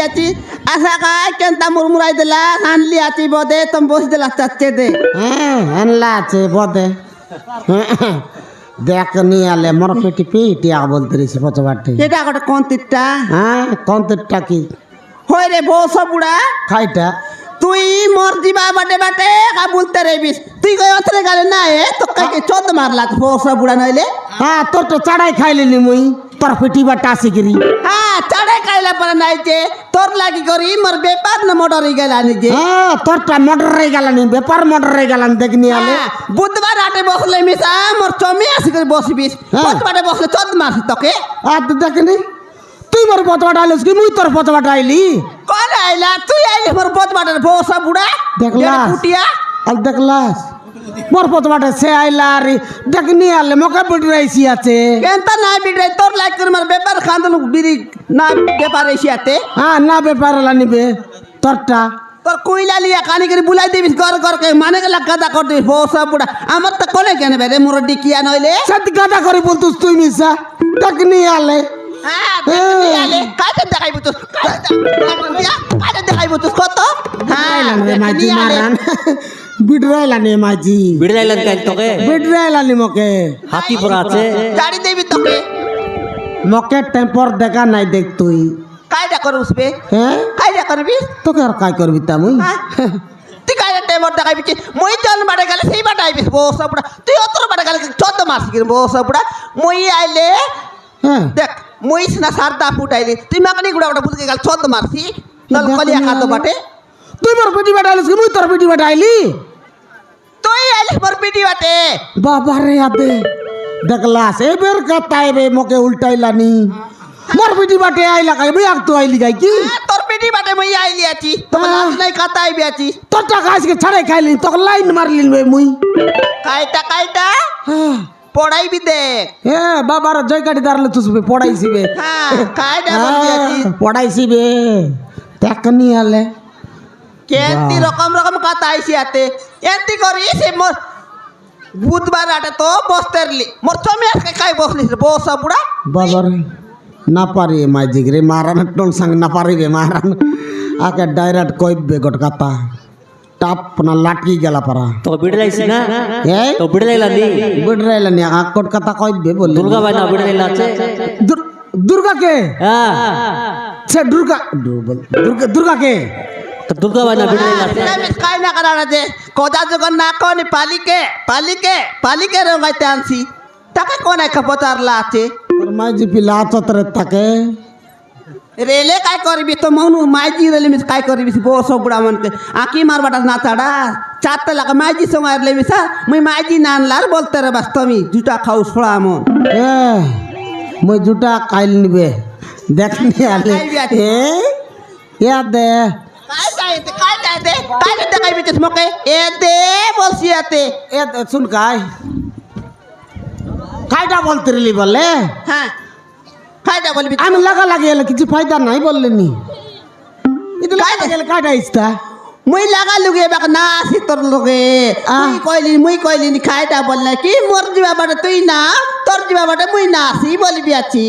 বিয়াছি আশা কাই কেনতা মুরমুরাই দিলা আনলি আছি বদে তুমি বসে দিলা চাচ্ছে দে হ্যাঁ আনলা আছে বদে দেখ নিয়ে আলে মোর পেটি পেটিয়া বলতে রেছি পচবাটি এটা একটা কোন তিরটা হ্যাঁ কন্তটা কি হয় রে বস বুড়া খাইটা তুই মোর দিবা বাটে বাটে কা বলতে রেবিস তুই কই অতরে গালে না এ তো কাকে চোদ মারলা বস বুড়া নইলে হ্যাঁ তোর তো চাড়াই খাইলিনি মুই তোর পেটি বাটা শিগরি হ্যাঁ চাড়ে খাইলা পরে নাই যে তোর লাগি করি মোর বেপার না মোটর হই গেল আনি যে হ্যাঁ তোরটা মর্ডার হয়ে গেলানি ব্যাপার মর্ডার হয়ে গেলান দেখ নিয়ে আলে বুধবার হাটে বসলে মিশা মোর চমি আসি করে বসবিস বুধবারে বসলে চোদ মারছি তোকে আর দেখিনি তুই মোর পচবাটা আইলিস কি মুই তোর পচবাটা আইলি কোন আইলা তুই আইলি মোর বুধবারের বস বুড়া দেখলা কুটিয়া আর দেখলাস মোর পচবাটা সে আইলা আর দেখ নিয়ে আলে মকা বিড়াইছি আছে কেনতা না বিড়াই তোর লাইক করে মোর বেপার খান্দল বিড়ি না বেপার এসিয়াতে হ্যাঁ না ব্যাপার নিবে তোরটা তোর কইলা লিয়া কানি করে বুলাই দিবিস ঘর ঘর কে মানে গেলা গাদা কর দিবিস বস বুড়া আমার তো কোনে কেন বেরে মোর ডিকিয়া নইলে সাথে গাদা করে বলতুস তুই মিসা দেখ নিয়ে আলে হ্যাঁ আলে কাজে দেখাইবো তো কাজে দেখাইবো তো কত হ্যাঁ মাঝি মারান বিড়াইলানি মাঝি বিড়াইলেন কেন তোকে বিড়াইলানি মকে হাতি পরা আছে গাড়ি দেবি তোকে মকে টেম্পর দেখা নাই দেখ তুই কায়দা করে উঠবে হ্যাঁ কায়দা করবি তোকে আর কাই করবি তা মুই তুই কায়দা টেমর দেখাইবি মই জল বাড়ে গেলে সেই বাটা আইবিস বস বুড়া তুই অতর বাড়ে গেলে চোদ্দ মারছি কিন্তু বস বুড়া মই আইলে হ্যাঁ দেখ মই না সারদা ফুটাইলি তুই মাকানি গুড়া ওটা বুঝকে গেল চোদ্দ মারছি নল কলিয়া খাতো বাটে তুই মোর পেটি বাটা আইলিস কি মুই তোর পেটি বাটা আইলি তুই আইলিস মোর পিটি বাটে বাবা রে আদে দেখলাস এবার কাতাইবে মকে উল্টাইলানি মোর পেটি বাটে আইলা কাই মুই আগ তো আইলি গাই কি তোর পিটি বাটে মই আইলি আছি তোমার লাভ নাই কাতা আইবি আছি তোর টাকা আজকে ছাড়াই খাইলি তোকে লাইন মারলিন বে মুই কাইটা হ্যাঁ পড়াইবি দেখ হ্যাঁ বাবার জয় কাটি দাঁড়ালে তুসবে পড়াইছি বে হ্যাঁ কাইটা বলবি আছি পড়াইছি বে দেখ নিয়ে আলে কেন্তি রকম রকম কথা আইসি আতে এন্তি করি সে মোর বুধবার আটে তো বসতেরলি মোর চমি আজকে খাই বসলিস বস বুড়া বাবার না পারি মাইজিক রে মারান টোন সঙ্গ না পারি রে মারান আকে ডাইরেক্ট কইবে গট কথা টাপ না লাটকি গেলা পারা তোকে বিড়াইছি না এই তো বিড়াইলা নি বিড়রাইলা নি আকট কথা কইবে বলে দুর্গা ভাই না বিড়াইলা আছে দুর্গা কে হ্যাঁ সে দুর্গা কে তো দুর্গা ভাই না বিড়াইলা আছে আমি খাই না কারণে যে কদা যখন না কোনি পালিকে রঙাইতে আনছি তাকে কোন এক পচারলা আছে তোর মাইজি পিলা চতরে থাকে রেলে কাই করবি তো মনু মাইজি রেলে মিস কাই করবি বস বুড়া মনকে আঁকি মারবাটা না ছাড়া চারটা লাগা মাইজি সঙ্গে আর লেবি স্যার মুই মাইজি না আনলার বলতে রে বাস তুমি জুটা খাও ছোড়া মন এ মই জুটা কাইল নিবে দেখনি আলে এ ইয়া দে কাই দেখাইবি মোকে এ দে বলছি আতে এ শুন কাইটা বলতে রিলি বলে হ্যাঁ কাইটা বলবি আমি লাগা লাগে এলে কিছু ফায়দা নাই বললেনি এটা লাগা গেলে কাইটা ইস্তা মুই লাগা লুগে বাক না আসি তোর লগে মুই কইলি নি খাইটা বললে কি মোর দিবা বাটে তুই না তোর দিবা বাটে মুই না আসি বলবি আছি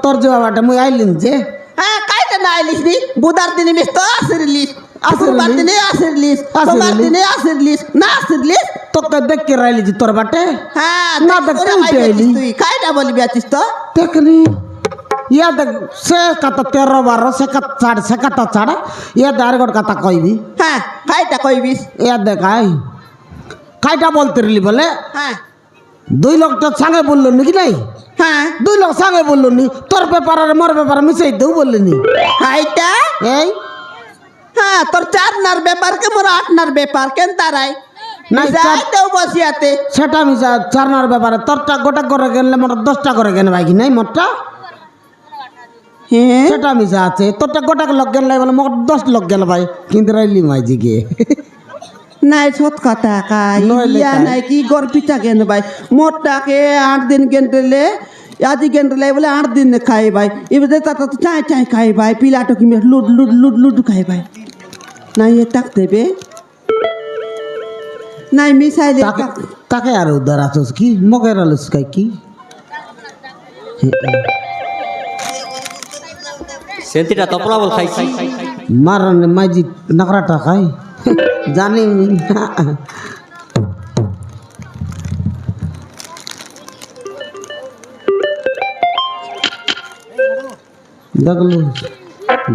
তোর জবাবটা মুই আইলিন যে হ্যাঁ কাইটা না আইলিস নি বুধার দিনে মিস তো আসিরলিস শুক্রবার দিনে আসিরলিস সোমবার দিনে আসিরলিস না আসিরলিস তোকে দেখকে রাইলি যে তোর বাটে হ্যাঁ না দেখতে উঠে আইলি তুই কাইটা বলবি আছিস তো দেখনি ইয়া দেখ সে কথা 13-12 সে কথা সে কথা ছাড়া ইয়া আর গোট কথা কইবি হ্যাঁ কাইটা কইবিস ইয়া দেখাই কাইটা বলতে রিলি বলে হ্যাঁ 2 লোকটা সঙ্গে বললো নাকি নাই হ্যাঁ 2 লোক সঙ্গে বললো নি তোর ব্যাপার আর মোর ব্যাপার মিশাই দেও বললেনি কাইটা এই হ্যাঁ তোর 4 নার ব্যাপার কে মোর 8 নার ব্যাপার কেন তারাই নাই যাইতেও বসিয়াতে সেটা মিশা 4 নার ব্যাপারে তোরটা গোটা করে গেলে মোর 10টা করে গেলে ভাই কি নাই মোরটা হ্যাঁ সেটা মিশা আছে তোরটা গোটা লোক গেল বলে মোর 10 লোক গেল ভাই কিন্তু রাইলি মাইজি গে নাই সত কথা কাই নইলে ইয়া কাই? নাই কি গরপিটা কেন ভাই মোরটাকে 8 দিন গেন্ডলে আদি গেন্ডলে বলে 8 দিন খাই ভাই এবারে তাতা তো চাই চাই খাই ভাই পিলাটো কি লুড লুড লুড লুড খাই ভাই নাই এ তাক দেবে নাই মিসাইলে তাকে আর উদ্ধার আছোস কি মগের আলোস কাই কি সেন্তিটা তপলা বল খাইছি মারান মাইজি নাকড়াটা খাই জানি দেখলো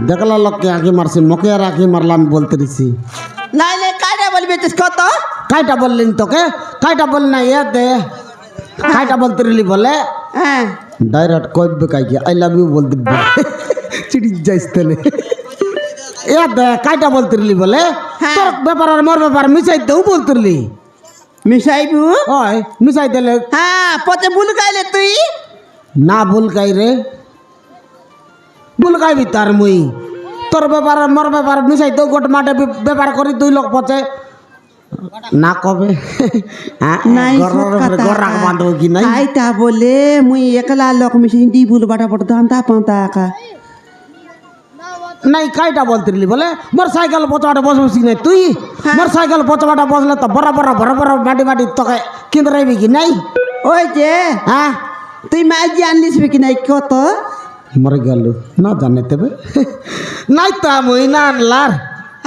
দেখলা লোককে আগে মারছি মকে আর আগে মারলাম বলতে দিছি নাইলে কাইটা বলবি তুই কত কাইটা বললেন তোকে কাইটা বল না ইয়া দে কাইটা বলতে রইলি বলে হ্যাঁ ডাইরেক্ট কইবে কাইকে আই লাভ ইউ বলতে চিড়ি যাইস তেলে ইয়া দে কাইটা বলতে রইলি বলে হ্যাঁ। তোর ব্যাপার আর মোর ব্যাপার মিশাই দেও বলতে রইলি মিশাইবু ওই মিশাই দিলে হ্যাঁ পচে ভুল গাইলে তুই না ভুল কাই রে ভুল গাইবি তার মুই তোর ব্যাপার আর মোর ব্যাপার মিশাই দেও গোট মাঠে ব্যাপার করি দুই লোক পচে না কবে নাই গরাক বাঁধব কি নাই আইতা বলে মুই একলা লোক মিশে হিন্দি ভুল বাটা পড় দান্তা পান্তা কা নাই কাইটা বলতে রইলি বলে মোর সাইকেল পচাটা বসবি নাই তুই মোর সাইকেল পচাটা বসলে তো বড় বড় বড় বড় মাটি মাটি তোকে কিনতে রাইবি কি নাই ওই যে হ্যাঁ তুই মাইজি আনলিস কি নাই কত মরে গেল না জানে তবে নাই তো মুই না আনলার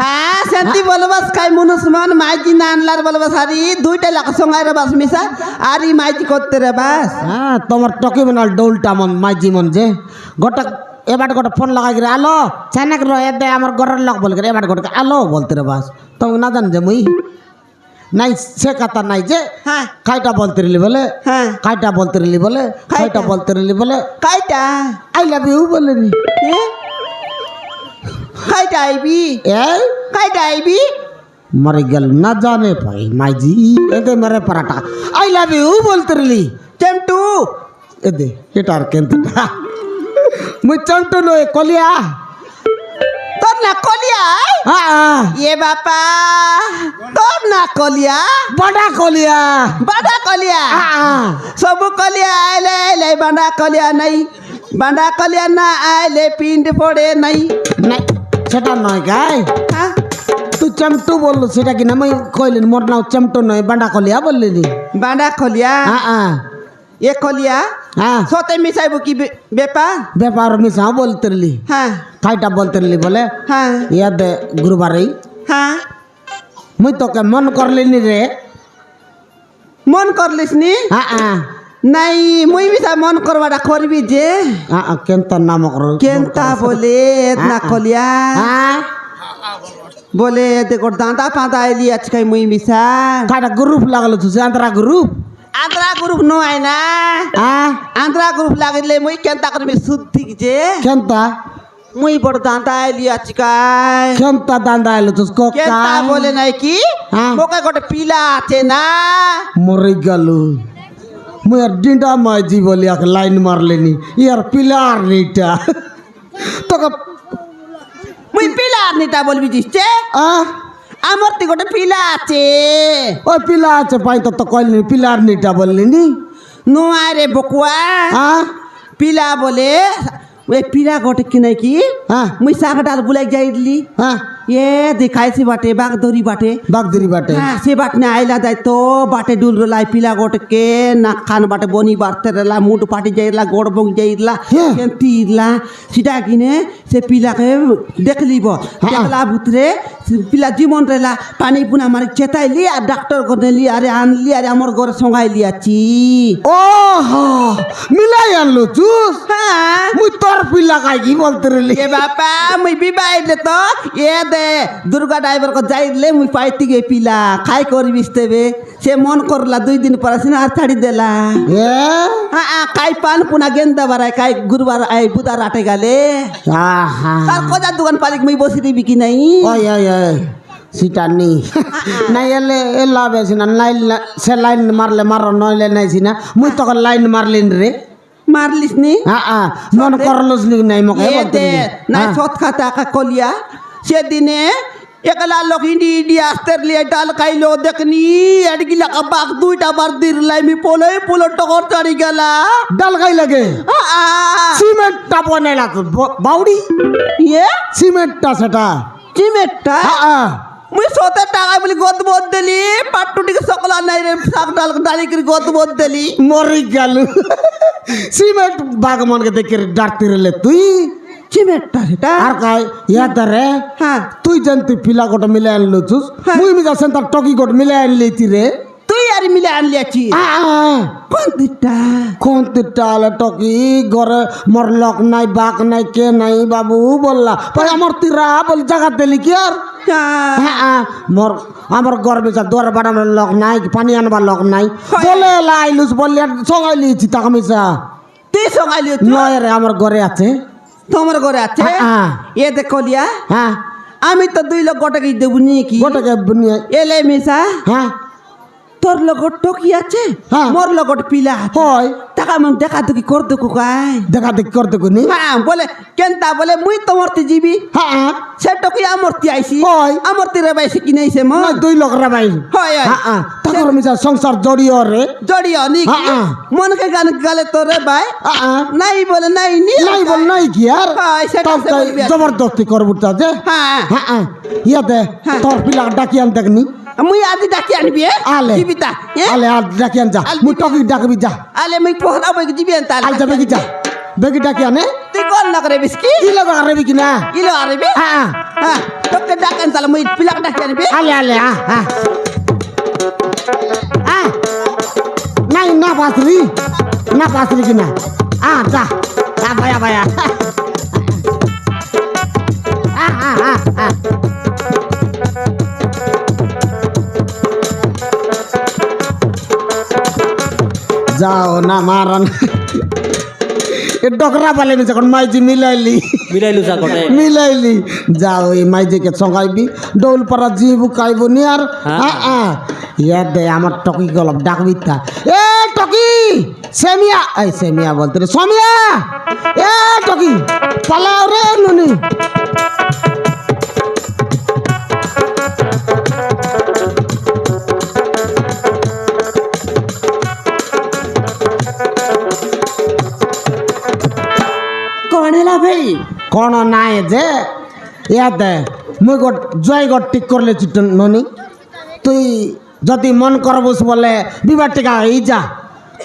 হ্যাঁ শান্তি বলবাস কাই মনুষ্মান মাইজি না আনলার বলবাস আর দুইটা লাখ সঙ্গাই রে বাস মিশা আর ই মাইজি করতে রে বাস হ্যাঁ তোমার টকি বানাল ডোলটা মন মাইজি মন যে গোটা এবার গোটা ফোন লাগাই গেলে আলো চাইনাক রয়ে দে আমার ঘরের লোক বলে এবার গোটা আলো বলতে রে বাস তুমি না জান যে মুই নাই সে কথা নাই যে হ্যাঁ কাইটা বলতে রইলি বলে হ্যাঁ কাইটা বলতে রইলি বলে কাইটা বলতে রইলি বলে কাইটা আই লাভ ইউ বলেনি কাইটা আইবি এই কাইটা আইবি মরে গেল না জানে ভাই মাইজি এদে মেরে পরাটা আই লাভ ইউ বলতে রইলি চেমটু এদে এটা আর কেনটা মুই চন্টু নয় কলিয়া তোর না কলিয়া হ্যাঁ এ বাপা তোর না কলিয়া বড়া কলিয়া বাঁধা কলিয়া সবু কলিয়া আইলে আইলে বাঁধা কলিয়া নাই বাঁধা কলিয়া না আইলে পিন্ড পড়ে নাই নাই সেটা নয় গাই হ্যাঁ তুই চমটু বললো সেটা কি না মুই কইলেন মোর নাও চমটু নয় বাঁডা কলিয়া বললি নি বাঁধা কলিয়া হ্যাঁ এ কলিয়া হ্যাঁ সতে মিশাইব কি ব্যাপার ব্যাপার মিশাও বলতে রইলি হ্যাঁ কাইটা বলতে রইলি বলে হ্যাঁ ইয়া দে গুরুবারেই হ্যাঁ মুই তোকে মন করলি নি রে মন করলিস নি হ্যাঁ নাই মুই মিশা মন করবাটা করবি যে কেনতা নাম কর কেনতা বলে না কলিয়া হ্যাঁ বলে দেখো দাঁতা পাতা আইলি আজকে মুই মিশা কাইটা গ্রুপ লাগালো তুই আন্তরা গ্রুপ আন্ধ্রা গ্রুপ নয় না হ্যাঁ আন্ধ্রা গ্রুপ লাগিলে মুই কেনতা করবি শুদ্ধি যে কেনতা মুই বড় দাঁতা আইলি আজকাল কেনতা দান্দা এলো তুই কেনতা বলে নাই কি হ্যাঁ। মোকে গোটে পিলা আছে না মরে গেল মুই আর ডিন্ডা মাইজি বলি এক লাইন মারলেনি ইয়ার পিলার নিটা তোকে মুই পিলা নিতা বলবি দিচ্ছে আমার তো গোটে পিলা আছে ওই পিলা আছে পাই তো কইলি পিলার নিটা বললিনি নোয়াই রে বকুয়া পিলা বলে ওই পিলা গোটে কি নাই কি হ্যাঁ মুই শাক ডাল বুলাই যাইলি হ্যাঁ এ দেখাইছি বাটে বাগদরি বাটে বাগদরি বাটে হ্যাঁ সে বাট ने आइला जाए तो बाटे डुल रला पिला गोट के ना खान बाटे बोनी बारते रला मुड पाटी जाइला गोड़ बंग जाइला Yeah. केंती इला सीधा किने से पिला के देख लीबो देखला भुतरे पिला जीवन रेला पानी पुना मारे चेताइली आ डॉक्टर को नेली अरे आनली अरे हमर गोर संगाइली आची ও মিলাই আনলো জুস हाँ মুই তোর পিলা খাই কি বলতে রইলি ए बापा मुई बिबाई ले तो ये दे दुर्गा ड्राइवर को जाई ले मुई पाइती गे पिला खाई कर बिस्तेबे से मन करला 2 दिन पर सिना आर छाड़ी देला এ हाँ काई पान पुना गेंदा बराय काई गुरुवार आई बुधवार आटे गाले আহা तार कोजा दुकान पालिक मुई बसी दिबी कि नहीं ওই ওই ওই সিটা নেই নাই এলে এ লাভ আছে না লাইন সে লাইন মারলে মারো নইলে নাইছি না মুই তখন লাইন মারলিন রে मारलिस नी হ্যাঁ মন করলস নি নাই মকে ये বলতে दे ना सोत खाता का कोलिया से दिने एकला लोक इंडी इंडी आस्तर लिए डाल काइलो देखनी अडगिला का बाग दुईटा बार दिर लाई मी पोलो टकर चढ़ी गेला ডাল খাই লাগে সিমেন্টটা বনেলা তো বাউডি ये সিমেন্টটা সেটা চিমেটটা হ্যাঁ মুই সোতে টাকা বলি গদ বদ দেলি পাট্টুটিকে সকলা নাই রে শাক ডাল ডালি করে গদ বদ দেলি মরি গেল সিমেন্ট বাগমনকে দেখে ডাকতে রইলে তুই চিমেটটা সেটা আর কাই ইয়াতে রে হ্যাঁ তুই জানতি পিলা গোটা মিলে আনলো চুস হ্যাঁ। মুই মিজা সেন্টার টকি গোট মিলে আনলিতি রে তুই আর মিলে আনলি আছি কোন দিকটা কোন তিটালে টকি ঘরে মোর লোক নাই বাক নাই কে নাই বাবু বললা পরে আমার তিরা বল জায়গা দিলি কি আর হ্যাঁ মোর আমার গর্বে যা দোয়ার বাড়ানোর লোক নাই পানি আনবার লোক নাই হয়। বলে লাইলুস বললে সঙ্গাই লিয়েছি টাকা মিশা তুই সঙ্গাইলি নয় রে আমার ঘরে আছে তোমার ঘরে আছে হ্যাঁ। এ দেখো লিয়া হ্যাঁ আমি তো 2 লক্ষ টাকা দেবো নিয়ে কি গোটাকে বুনিয়ে এলে মিসা হ্যাঁ তোর লগত টকি আছে হ্যাঁ। মোর লগত পিলা আছে হয় টাকা মন দেখা দেখি করতে কুকাই দেখা দেখি করতে কোনি হ্যাঁ বলে কেনতা বলে মুই তোমারতে যাবি হ্যাঁ সে টকি আমরতি আইছি হয়। আমরতি রে বাইছে কিনাইছে মন না 2 লক্ষ রে ভাই হয় হয় হ্যাঁ তাকর মিশা সংসার জড়িয়ে রে জড়িয়ে নি হ্যাঁ। মনকে গান গালে তোরে ভাই হ্যাঁ নাই বলে নাই নি নাই বল নাই কি আর হয়, সেটা তাও সে তাই বলবি আর। জবরদস্তি করবো তাতে হ্যাঁ হ্যাঁ ইয়াতে হ্যাঁ। তোর পিলা ডাকি আন দেখনি মুই আদি ডাকি আনবি আলে জীবিতা আলে আর ডাকি আন যা আলে মুই টকি ডাকবি যা আলে মুই পহরা বই জিবি আন তাল আল যাবে কি যা বেগি ডাকি আনে তুই কোন না করে বিস্কি কি লাগা আরবি কি না কিলো আরবি হ্যাঁ হ্যাঁ তোকে ডাকেন তাহলে মুই পিলাক ডাকি আনবি আলে আলে নাই না পাসরি কি না যা ভায়া ভায়া যাও না মারন ডকরা পালে যখন মাইজি মিলাইলি মিলাইলু চা কটে মিলাইলি যাও এই মাইজিকে সঙ্গাইবি ডৌল পাড়া জিবু কাইব নি আর ইয়া দে আমার টকি গলপ ডাকবি তা এ টকি সেমিয়া এই সেমিয়া বলতে রে সমিয়া এ টকি পালাও রে নুনি কোন হেলা ভাই কোন নাই যে ইয়া দে মুই গট জয় গট ঠিক করলে চিট ননি তুই যদি মন করবুস বলে বিবাহ টিকা এই যা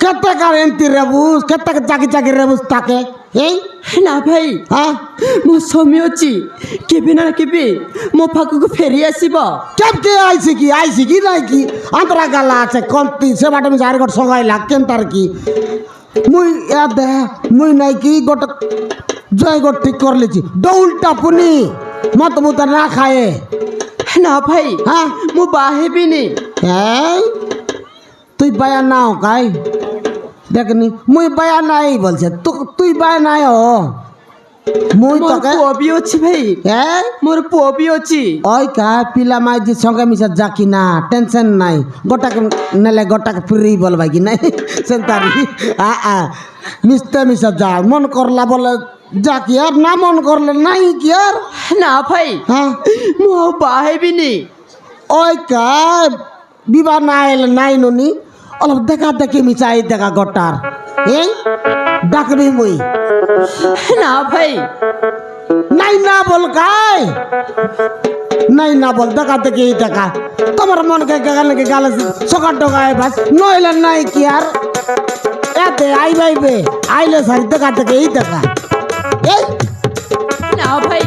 কেতে কার এন্তি রেবুস কেতে চাকি চাকি রেবুস তাকে এই হেলা ভাই হ্যাঁ মো সময় ଅଛି কেবে না কেবে মো পাখକୁ ফেরি আসিব কেমতে আইছি কি নাই কি আন্তরা গালা আছে কমতি সে বাটে আমি চার গট সঙ্গাইলা কেন তার কি মুই ইয়া দে মুই নাই কি গট জয় গট ঠিক করলেছি ডৌলটা পুনি মত মুত না খায়ে না ভাই হ্যাঁ মো বাহেবিনি এই তুই বায়া নাও কাই দেখনি মুই বায়া নাই বলছে তুই বায়া নাই ও মুই মোর তোকে পুଅ ବି ଅଛି ভাই এই মোর পুଅ ବି ଅଛି ওই কা পিলা মাইজি সঙ্গে মিশা যাকি না টেনশন নাই গোটাকে নেলে গোটাকে ফ্রি বলবাই কি নাই সেন্তারি মিশতে মিশা যা মন করলা বলে যা কি আর না মন করলে নাই কি আর না ভাই হ্যাঁ ମୁଁ ଆଉ ବାହା ହେବିନି ওই কা বিবাহ নাই নাই নুনি অলপ দেখা দেখি মিশাই দেখা গোটার এই ডাকবি মুই না ভাই নাই না বল কাই নাই না বল দেখা দেখি এই দেখা তোমার মনকে গালে গালে সকাল ডগায় বাস নইলে নাই কি আর এতে আইবাইবে আইলে সারি দেখা দেখি এই দেখা এই না ভাই